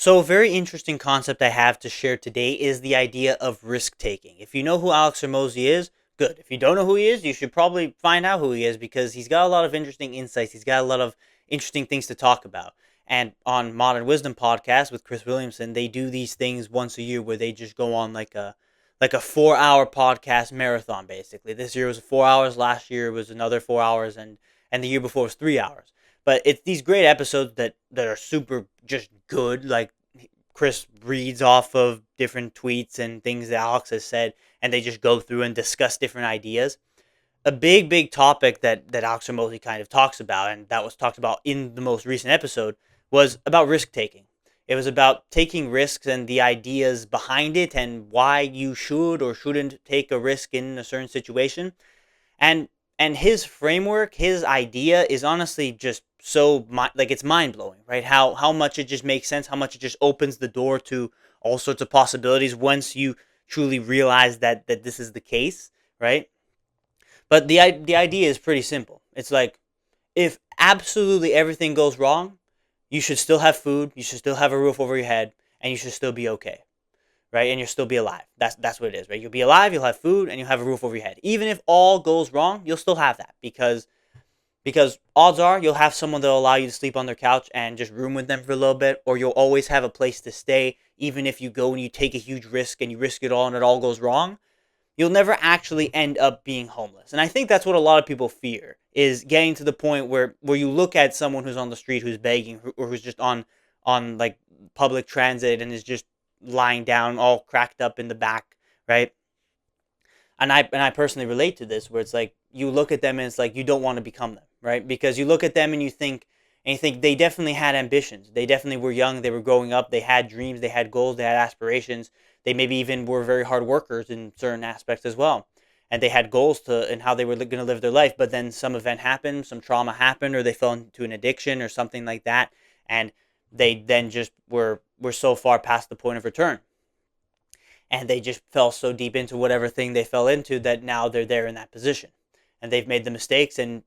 So, a very interesting concept I have to share today is the idea of risk taking. If you know who Alex Hormozi is, good. If you don't know who he is, you should probably find out who he is because he's got a lot of interesting insights. He's got a lot of interesting things to talk about. And on Modern Wisdom podcast with Chris Williamson, they do these things once a year where they just go on like a 4 hour podcast marathon basically. This year was 4 hours, last year was another 4 hours, and the year before was 3 hours. But it's these great episodes that are super just good. Like Chris reads off of different tweets and things that Alex has said, and they just go through and discuss different ideas. A big topic that Alex Hormozi kind of talks about, and that was talked about in the most recent episode, was about risk taking. It was about taking risks and the ideas behind it and why you should or shouldn't take a risk in a certain situation. And and his framework, his idea is honestly just so like it's mind blowing, right? How much it just makes sense, how much it just opens the door to all sorts of possibilities once you truly realize that this is the case, right? But the idea is pretty simple. It's like if absolutely everything goes wrong, you should still have food, you should still have a roof over your head, and you should still be okay, right? And you'll still be alive. That's what it is, right? You'll be alive, you'll have food, and you'll have a roof over your head. Even if all goes wrong, you'll still have that because odds are you'll have someone that'll allow you to sleep on their couch and just room with them for a little bit, or you'll always have a place to stay. Even if you go and you take a huge risk and you risk it all and it all goes wrong, you'll never actually end up being homeless. And I think that's what a lot of people fear, is getting to the point where you look at someone who's on the street who's begging or who's just on like public transit and is just lying down all cracked up in the back, right? And I personally relate to this, where it's like you look at them and it's like you don't want to become them, right? Because you look at them and you think they definitely had ambitions. They definitely were young. They were growing up. They had dreams. They had goals. They had aspirations. They maybe even were very hard workers in certain aspects as well. And they had goals to and how they were going to live their life. But then some event happened, some trauma happened, or they fell into an addiction or something like that, and they then just were so far past the point of return, and they just fell so deep into whatever thing they fell into that now they're there in that position, and they've made the mistakes, and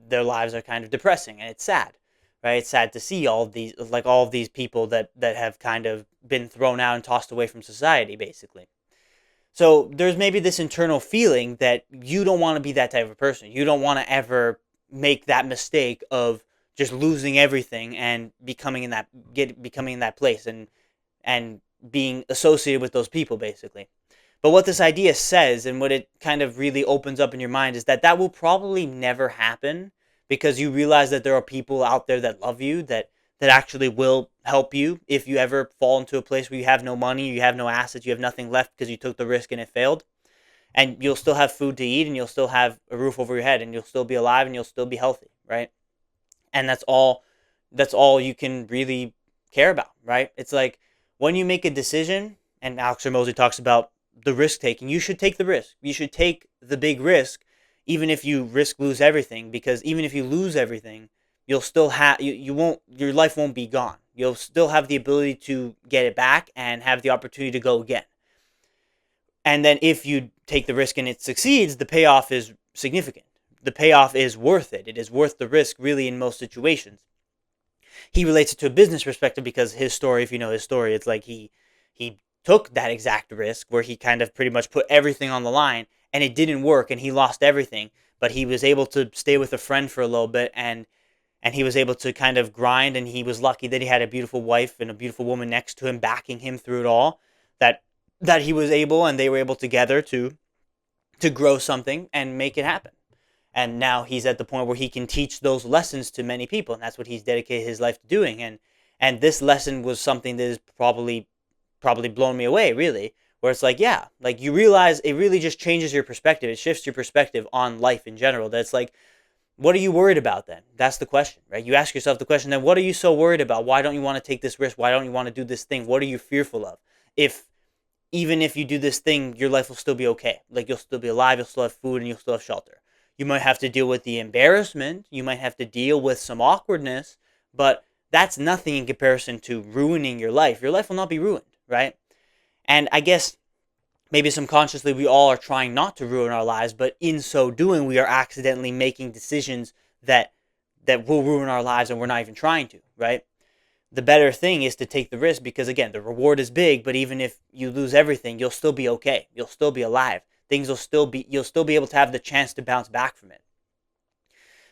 their lives are kind of depressing, and it's sad, right? It's sad to see all of these people that have kind of been thrown out and tossed away from society basically. So there's maybe this internal feeling that you don't want to be that type of person. You don't want to ever make that mistake of just losing everything and becoming in that place and being associated with those people basically. But what this idea says and what it kind of really opens up in your mind is that will probably never happen, because you realize that there are people out there that love you, that actually will help you if you ever fall into a place where you have no money, you have no assets, you have nothing left because you took the risk and it failed. And you'll still have food to eat, and you'll still have a roof over your head, and you'll still be alive, and you'll still be healthy, right? And that's all you can really care about, right? It's like when you make a decision, and Alex Hormozi talks about the risk taking, you should take the risk. You should take the big risk, even if you risk lose everything, because even if you lose everything, you'll still have you won't your life won't be gone. You'll still have the ability to get it back and have the opportunity to go again. And then if you take the risk and it succeeds, the payoff is significant. The payoff is worth it. It is worth the risk, really, in most situations. He relates it to a business perspective because his story, if you know his story, it's like he took that exact risk where he kind of pretty much put everything on the line, and it didn't work and he lost everything, but he was able to stay with a friend for a little bit, and he was able to kind of grind, and he was lucky that he had a beautiful wife and a beautiful woman next to him backing him through it all, that he was able and they were able together to grow something and make it happen. And now he's at the point where he can teach those lessons to many people, and that's what he's dedicated his life to doing. And this lesson was something that is probably blown me away, really, where it's like, yeah, like you realize it really just changes your perspective. It shifts your perspective on life in general. That's like, what are you worried about then? That's the question, right? You ask yourself the question, then what are you so worried about? Why don't you want to take this risk? Why don't you want to do this thing? What are you fearful of? If Even if you do this thing, your life will still be okay. Like you'll still be alive, you'll still have food, and you'll still have shelter. You might have to deal with the embarrassment, you might have to deal with some awkwardness, but that's nothing in comparison to ruining your life. Your life will not be ruined, right? And I guess maybe subconsciously we all are trying not to ruin our lives, but in so doing, we are accidentally making decisions that will ruin our lives, and we're not even trying to, right? the better thing is to take the risk, because again, the reward is big, but even if you lose everything, you'll still be okay. You'll still be alive. You'll still be able to have the chance to bounce back from it.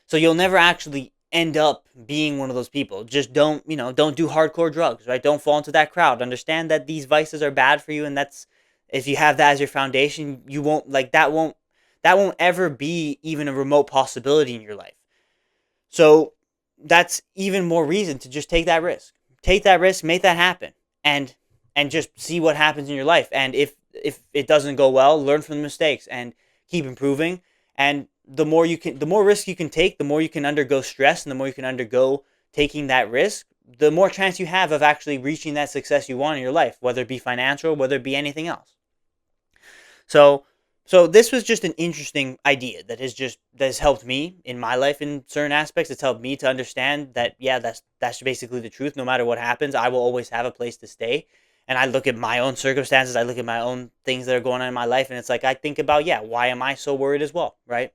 So you'll never actually end up being one of those people. Just don't do hardcore drugs, right? Don't fall into that crowd. Understand that these vices are bad for you, and that's, if you have that as your foundation, you won't like that won't ever be even a remote possibility in your life. So that's even more reason to just take that risk. Take that risk, make that happen, and just see what happens in your life. And if it doesn't go well, learn from the mistakes and keep improving. And the more risk you can take, the more you can undergo stress, and the more you can undergo taking that risk, the more chance you have of actually reaching that success you want in your life, whether it be financial, whether it be anything else. So this was just an interesting idea that has helped me in my life in certain aspects. It's helped me to understand that, yeah, that's basically the truth. No matter what happens, I will always have a place to stay. And I look at my own circumstances, I look at my own things that are going on in my life, and it's like I think about, yeah, why am I so worried as well, right?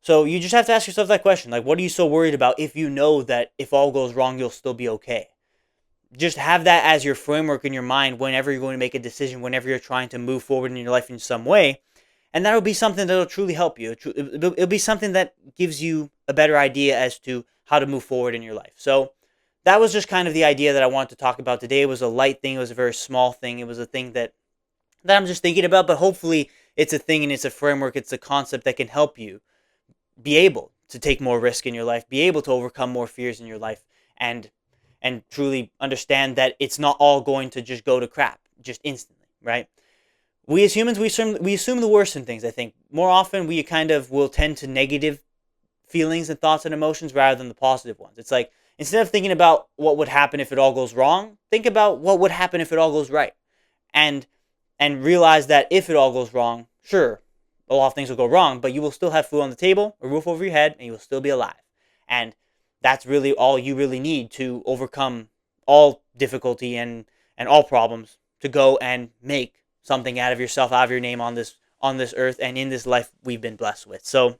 So you just have to ask yourself that question, like, what are you so worried about if you know that if all goes wrong, you'll still be okay? Just have that as your framework in your mind whenever you're going to make a decision, whenever you're trying to move forward in your life in some way. And that'll be something that'll truly help you. It'll be something that gives you a better idea as to how to move forward in your life. So that was just kind of the idea that I wanted to talk about today. It was a light thing. It was a very small thing. It was a thing that I'm just thinking about, but hopefully it's a thing and it's a framework. It's a concept that can help you be able to take more risk in your life, be able to overcome more fears in your life, and truly understand that it's not all going to just go to crap just instantly, right? We as humans, we assume the worst in things. I think more often we kind of will tend to negative feelings and thoughts and emotions rather than the positive ones. It's like, instead of thinking about what would happen if it all goes wrong, think about what would happen if it all goes right, and realize that if it all goes wrong, sure, a lot of things will go wrong, but you will still have food on the table, a roof over your head, and you will still be alive. And that's really all you really need to overcome all difficulty and all problems, to go and make something out of yourself, out of your name on this earth and in this life we've been blessed with. So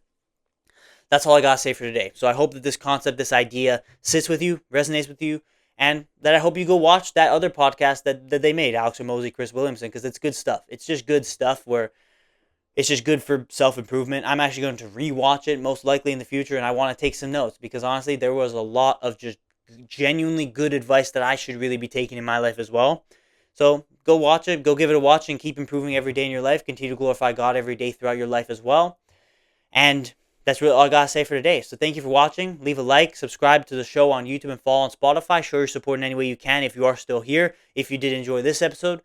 that's all I gotta say for today. So I hope that this concept, this idea sits with you, resonates with you, and that I hope you go watch that other podcast that they made, Alex Hormozi, Chris Williamson, because it's good stuff. It's just good stuff where it's just good for self-improvement. I'm actually going to rewatch it most likely in the future, and I want to take some notes, because honestly, there was a lot of just genuinely good advice that I should really be taking in my life as well. So go watch it, go give it a watch, and keep improving every day in your life. Continue to glorify God every day throughout your life as well. And that's really all I got to say for today. So thank you for watching. Leave a like, subscribe to the show on YouTube, and follow on Spotify. Show your support in any way you can if you are still here. If you did enjoy this episode,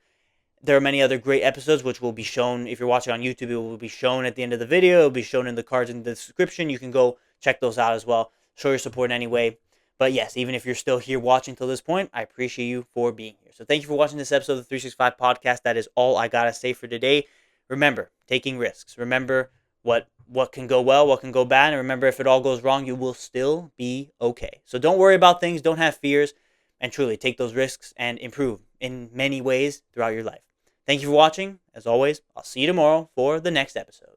there are many other great episodes which will be shown. If you're watching on YouTube, it will be shown at the end of the video. It will be shown in the cards in the description. You can go check those out as well. Show your support in any way. But yes, even if you're still here watching till this point, I appreciate you for being here. So thank you for watching this episode of the 365 Podcast. That is all I got to say for today. Remember, taking risks. Remember what can go well, what can go bad. And remember, if it all goes wrong, you will still be okay. So don't worry about things. Don't have fears. And truly take those risks and improve in many ways throughout your life. Thank you for watching. As always, I'll see you tomorrow for the next episode.